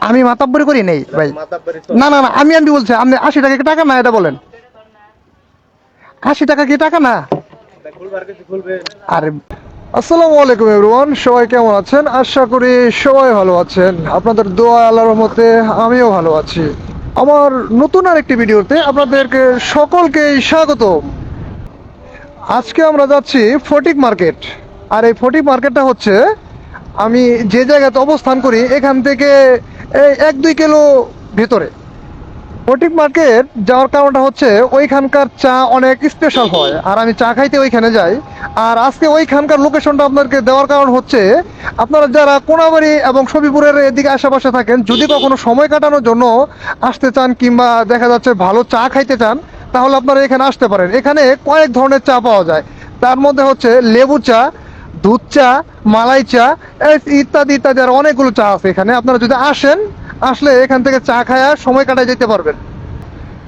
আমি মাতাব্বরি করি নেই ভাই। না না না, আমি আমি বলছি আপনি 80 টাকা কি টাকা না, এটা বলেন। 80 টাকা কি টাকা না? আরে, আসসালামু আলাইকুম এভরিওয়ান, সবাই কেমন আছেন? আশা করি সবাই ভালো আছেন। আপনাদের দোয়া আল্লাহর রহমতে আমিও ভালো আছি। আমার নতুন আরেকটি ভিডিওতে আপনাদেরকে সকলকে স্বাগত। আজকে আমরা যাচ্ছি ফটিক মার্কেট। আর এই ফটিক মার্কেটটা হচ্ছে আমি যে জায়গাতে অবস্থান করি এখান থেকে এই 1-2 কিলো ভেতরে। ফটিক মার্কেট যাওয়ার কারণটা হচ্ছে ওইখানকার চা অনেক স্পেশাল হয়, আর আমি চা খাইতে ওইখানে যাই। আর আজকে ওইখানকার লোকেশনটা আপনাদেরকে দেওয়ার কারণ হচ্ছে আপনারা যারা কোনাবাড়ি এবং সবিপুরের এদিকে আশেপাশে থাকেন, যদি কখনো সময় কাটানোর জন্য আসতে চান কিংবা দেখা যাচ্ছে ভালো চা খাইতে চান, তাহলে আপনারা এখানে আসতে পারেন। এখানে কয়েক ধরনের চা পাওয়া যায়। তার মধ্যে হচ্ছে লেবু চা, দুধ চা, মালাই চা, ইত্যাদি ইত্যাদি আর অনেকগুলো চা আছে এখানে। আপনারা যদি আসেন, আসলে এখান থেকে চা খায়া সময় কাটায় যেতে পারবেন।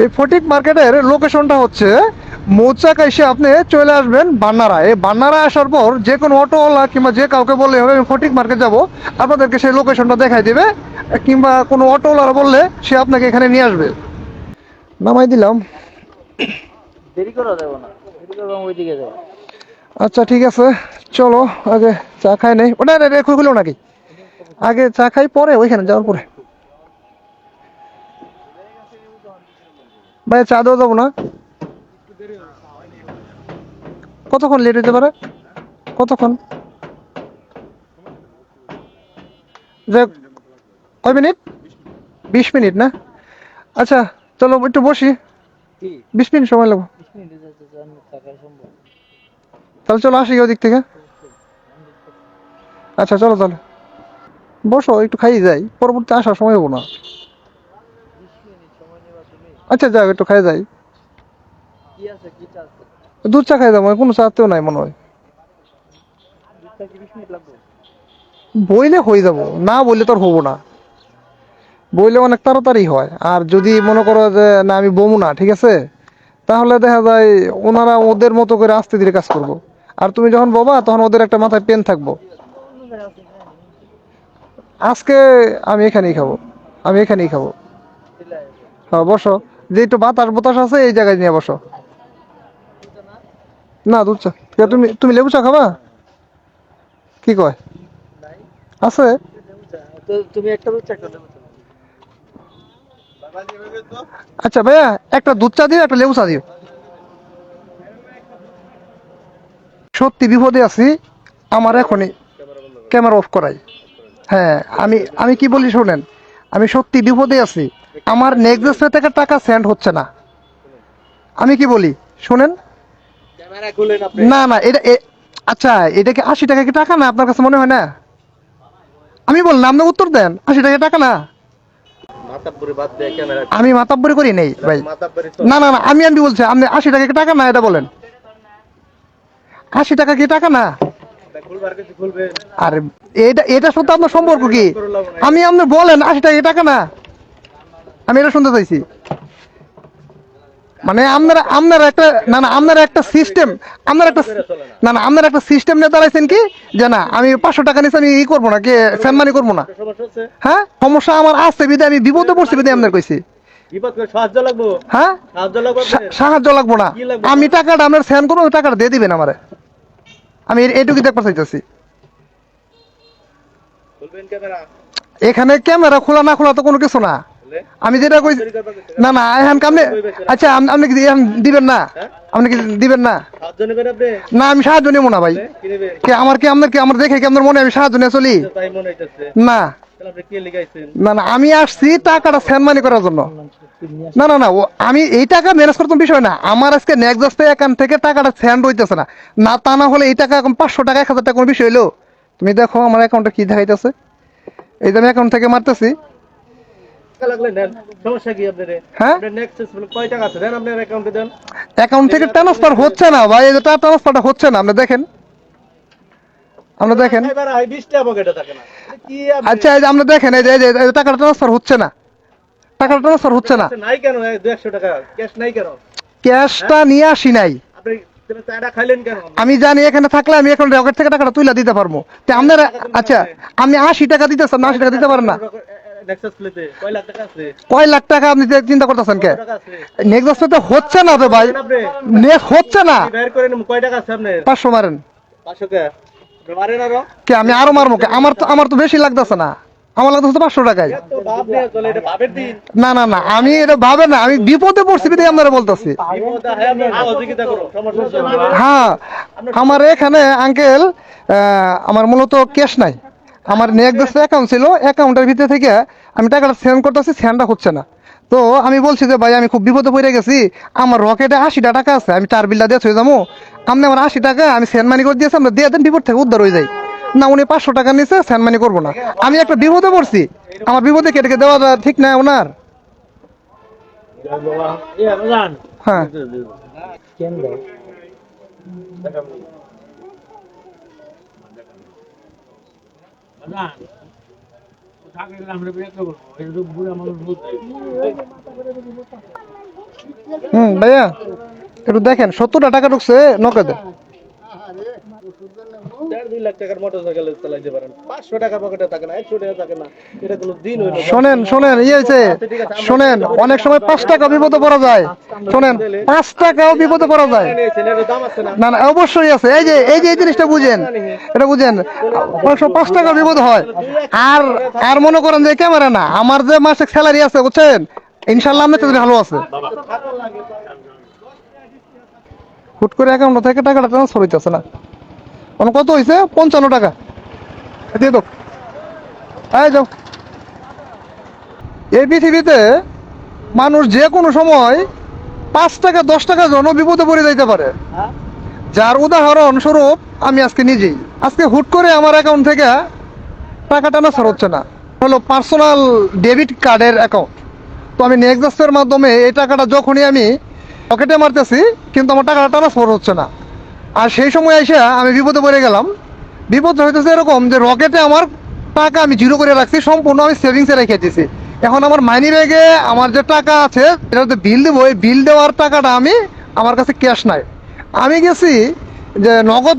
এই ফটিক মার্কেটের লোকেশনটা হচ্ছে মৌচাক এসে আপনি চলে আসবেন বান্নারা। এই বান্নারা আসার পর যে কোনো অটোওয়ালা কিংবা যে কাউকে বললে হবে আমি ফটিক মার্কেট যাব, আপনাদেরকে সেই লোকেশনটা দেখাই দিবে। কিংবা কোনো অটোওয়ালা বললে সে আপনাকে এখানে নিয়ে আসবে। নামাই দিলাম। দেরি করা যাবে না, দেরি করবো ওইদিকে যাই। আচ্ছা ঠিক আছে, চলো আগে চা খাই নেই। ওটা রেখে খুলো নাকি? আগে চা খাই, পরে ওইখানে যাওয়ার পরে। ভাই চা দেওয়া যাবো না? কতক্ষণ লেট হতে পারে? কতক্ষণ? যে কয় মিনিট? 20 মিনিট না? আচ্ছা চলো একটু বসি, কি 20 মিনিট সময় লাগবে। 20 মিনিটে যেতে চান থাকা সম্ভব? তাহলে চলো আসি ওদিক থেকে। আচ্ছা চলো তাহলে বসো, একটু খাই যাই, পরবর্তী আসার সময় হবো না। 20 মিনিট সময় নেবা তুমি? আচ্ছা যাও, একটু খাই যাই। কি আছে, কি চা আছে? দুধ চা খাই যাবো, কোনো চাতেও নাই মনে হয়। দুধটা কি 20 মিনিট লাগবে? বইলে হয়ে যাবো, না বললে তো আর হবো না। বইলে অনেক তাড়াতাড়ি হয়। আর যদি মনে করো যে না আমি বমু না, ঠিক আছে, তাহলে দেখা যায় ওনারা ওদের মতো করে আস্তে ধীরে কাজ করবো। আর তুমি যখন ববা তখন ওদের একটা মাথায় পেন থাকবো। অন্য জায়গায় আছে না? আজকে আমি এখানেই খাবো, আমি এখানেই খাবো। চলে আসবে। হ্যাঁ বসো, যে একটু বাতাস বাতাস আছে এই জায়গায় নিয়ে বসো। দুধটা না? না দুধ চা তুমি তুমি লেবু চা খাবা? কি কয়? নাই, আছে? লেবু চা তো তুমি একটা দুধ চা, একটা লেবু চা। আচ্ছা ভাইয়া, একটা দুধ চা দিও, একটা লেবু চা দিও। সত্যি বিপদে আছি, আমার এখনই ক্যামেরা অফ করাই। হ্যাঁ, আমি আমি কি বলি শোনেন, আমি সত্যি বিপদে আছি। আমার নেক্সট থেকে টাকা সেন্ড হচ্ছে না। আমি কি বলি শুনেন। ক্যামেরা খুলেন আপনি। না না, আচ্ছা এটা কি 80 টাকা কি টাকা না আপনার কাছে মনে হয় না? আমি বললাম আপনি উত্তর দেন, 80 টাকা টাকা না? আমি মাতাব্বরি করি নেই ভাই। না না না, আমি আমি বলছি আপনি 80 টাকা কি টাকা না, এটা বলেন। 80 টাকা কি টাকা না? আর এটা এটা শুনতে আপনার সম্পর্ক কি? আমি আপনি বলেন 80 টাকা কি টাকা না? আমি এটা শুনতে চাইছি। মানে আপনারা আপনারা একটা, না না আপনারা একটা সিস্টেম, আপনারা একটা, না না আপনারা একটা সিস্টেম নিয়ে দাঁড়াইছেন কি যে না আমি 500 টাকা নিচ্ছি আমি ই করবো না, কি ফ্যানমানি করবো না। হ্যাঁ সমস্যা আমার আছে বিদে, আমি বিপদে পড়ছি বিদে আপনার কইছি। হ্যাঁ সাহায্য লাগবো না, আমি টাকাটা আপনার সেন্ড করবো, ওই টাকাটা দিয়ে দিবেন আমারে। আমি এইটুকু দেখতে চাইতেছি। এখানে ক্যামেরা খোলা না খোলা তো কোনো কিছু না। আমি যেটা কই, না না এখন আপনি, আচ্ছা আপনি কি এখন দিবেন না? আপনি কি দিবেন না? না আমি সাহায্য নেবো না ভাই। কে আমার কি আপনার কি আমার দেখে কি আপনার মনে হয় আমি সাহায্য নিয়ে চলি? না না না, আমি আসছি টাকাটা সেন্ড মানি করার জন্য। না না না, আমি এই টাকা ম্যানেজ করতে বিষয় না, আমার আজকে নেক্সট অ্যাকাউন্ট থেকে টাকাটা সেন্ড হইতেছে না। না তা না হলে এই টাকা এখন 500 টাকা 1000 টাকা কোনো বিষয় হইলো? তুমি দেখো আমার অ্যাকাউন্টে কি দেখাইতেছে, এই যে আমি অ্যাকাউন্ট থেকে মারতেছি। হ্যাঁ অ্যাকাউন্ট থেকে ট্রান্সফার হচ্ছে না ভাই, এই যে ট্রান্সফারটা হচ্ছে না, আপনি দেখেন, আপনি দেখেন। আচ্ছা এই যে আপনি দেখেন, এই যে টাকাটা ট্রান্সফার হচ্ছে না, টাকাটা ট্রান্সফার হচ্ছে না। নাই কেন? 200 টাকা ক্যাশ নাই কেন? ক্যাশটা নিয়ে আসি নাই। তাহলে চাটা খাইলেন কেন? আমি জানি এখানে থাকলে আমি এখন রকেট থেকে টাকাটা তুলে দিতে পারবো। তো আপনারা আচ্ছা আমি 80 টাকা দিতেছেন না, 80 টাকা দিতে পারেন না? নেক্সাস প্লেতে কয় লাখ টাকা আছে? কয় লাখ টাকা আপনি চিন্তা করতেছেন কে? কত টাকা আছে? নেক্সট তো হচ্ছে না তো ভাই, নেক্সট হচ্ছে না। বের করেন কয় টাকা আছে আপনার? 500 মারেন। 500 টাকা মারেন আরো? কে আমি আরো মারবো কে? আমার তো বেশি লাগতেছে না, আমার লাগতেছে তো 500 টাকায়। তো ভাব নিয়ে চলে, এটা ভাবের দিন। না না না, আমি এটা ভাবে না, আমি বিপদে পড়ছি বিধায় আপনারা বলতেছি। বিপদ হয় আপনি সহযোগিতা করো, সমস্যা নেই। হ্যাঁ, আমার এখানে আঙ্কেল আমার মূলত ক্যাশ নাই, আমার নেক্সট অ্যাকাউন্ট ছিল, অ্যাকাউন্টের ভিতরে থেকে আমি টাকাটা সেন্ড করতেছি, সেন্ডটা হচ্ছে না। তো আমি বলছি যে ভাই আমি খুব বিপদে পড়ে গেছি, আমার রকেটে 80 টাকা আছে, আমি 4 বিলটা দিয়ে চলে যাবো, আপনি আমার 80 টাকা আমি সেন্ড মানি করে দিয়েছি, আমরা দিয়ে দেন, বিপদ থেকে উদ্ধার হয়ে যাই। না, উনি 500 টাকা নিচ্ছে, সেন্ড মানি করবো না। আমি একটা বিপদে পড়ছি, আমার বিপদে কেটে দেওয়া ঠিক না ওনার। হ্যাঁ ভাইয়া একটু দেখেন, 70 টাকা ঢুকছে নগদে। 2 লাখ টাকার মোটরসাইকেল চালাইতে পারেন, 500 টাকা পকেটে থাকে না, 100 টাকা থাকে না, এটা কোনো দিন হইলো? শোনেন শোনেন, হয়েছে শোনেন, অনেক সময় 5 টাকা বিপদে পড়া যায়। শোনেন, 5 টাকাও বিপদে পড়া যায়। এর দাম আছে না? না না, অবশ্যই আছে। এই জিনিসটা বুঝেন, এটা বুঝেন, 5 টাকা বিপদ হয়। আর আর মনে করেন যে ক্যামেরা না, আমার যে মাসিক স্যালারি আছে বুঝছেন, ইনশাল্লাহ আমি তাদের ভালো আছে। হুট করে অ্যাকাউন্ট থেকে টাকাটা ট্রান্সফার হইতেছে না। কত হয়েছে? 55 টাকা দিয়ে দাও। এই যাও। এই পৃথিবীতে মানুষ যে কোনো সময় 5 টাকা 10 টাকার জন্য বিপদে পড়ে যাইতে পারে, যার উদাহরণ স্বরূপ আমি আজকে নিজেই। আজকে হুট করে আমার অ্যাকাউন্ট থেকে টাকা ট্রান্সফার হচ্ছে না, হলো পার্সোনাল ডেবিট কার্ডের অ্যাকাউন্ট। তো আমি নেক্সাসের মাধ্যমে এই টাকাটা যখনই আমি পকেটে মারতেছি, কিন্তু আমার টাকাটা ট্রান্সফার হচ্ছে না। আর সেই সময় এসে আমি বিপদে পড়ে গেলাম। বিপদ হইতেছে এরকম যে রকেটে আমার টাকা আমি জিরো করে রাখছি, সম্পূর্ণ আমি সেভিংসে রেখে দিয়েছি। এখন আমার মানি ব্যাগে আমার যে টাকা আছে, এটাতে বিল দেবো, এই বিল দেওয়ার টাকাটা আমার কাছে ক্যাশ নাই। আমি গেছি যে নগদ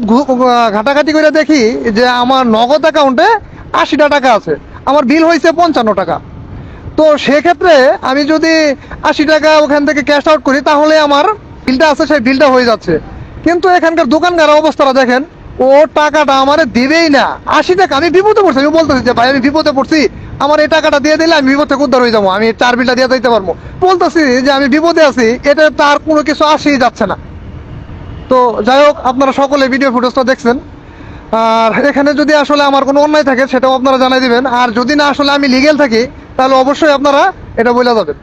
ঘাটাঘাটি করে দেখি যে আমার নগদ অ্যাকাউন্টে 80 টাকা আছে, আমার বিল হয়েছে 55 টাকা। তো সেক্ষেত্রে আমি যদি 80 টাকা ওখান থেকে ক্যাশ আউট করি, তাহলে আমার বিলটা আছে সেই বিলটা হয়ে যাচ্ছে। কিন্তু এখানকার দোকানদার অবস্থাটা দেখেন, ও টাকাটা আমারে দিবেই না। 80 টাকা, আমি বিপদে পড়ছি, আমি বলতেছি যে ভাই আমি বিপদে পড়ছি, আমার এই টাকাটা দিয়ে দিলে আমি বিপদ থেকে উদ্ধার হয়ে যাবো, আমি 4 বিলটা দিয়ে দিতে পারবো। বলতেছি যে আমি বিপদে আছি, এটা তার কোনো কিছু আসেই যাচ্ছে না। তো যাই হোক, আপনারা সকলে ভিডিও ফুটেজটা দেখছেন। আর এখানে যদি আসলে আমার কোনো অন্যায় থাকে সেটাও আপনারা জানাই দিবেন, আর যদি না আসলে আমি লিগেল থাকি, তাহলে অবশ্যই আপনারা এটা বলে যাবেন।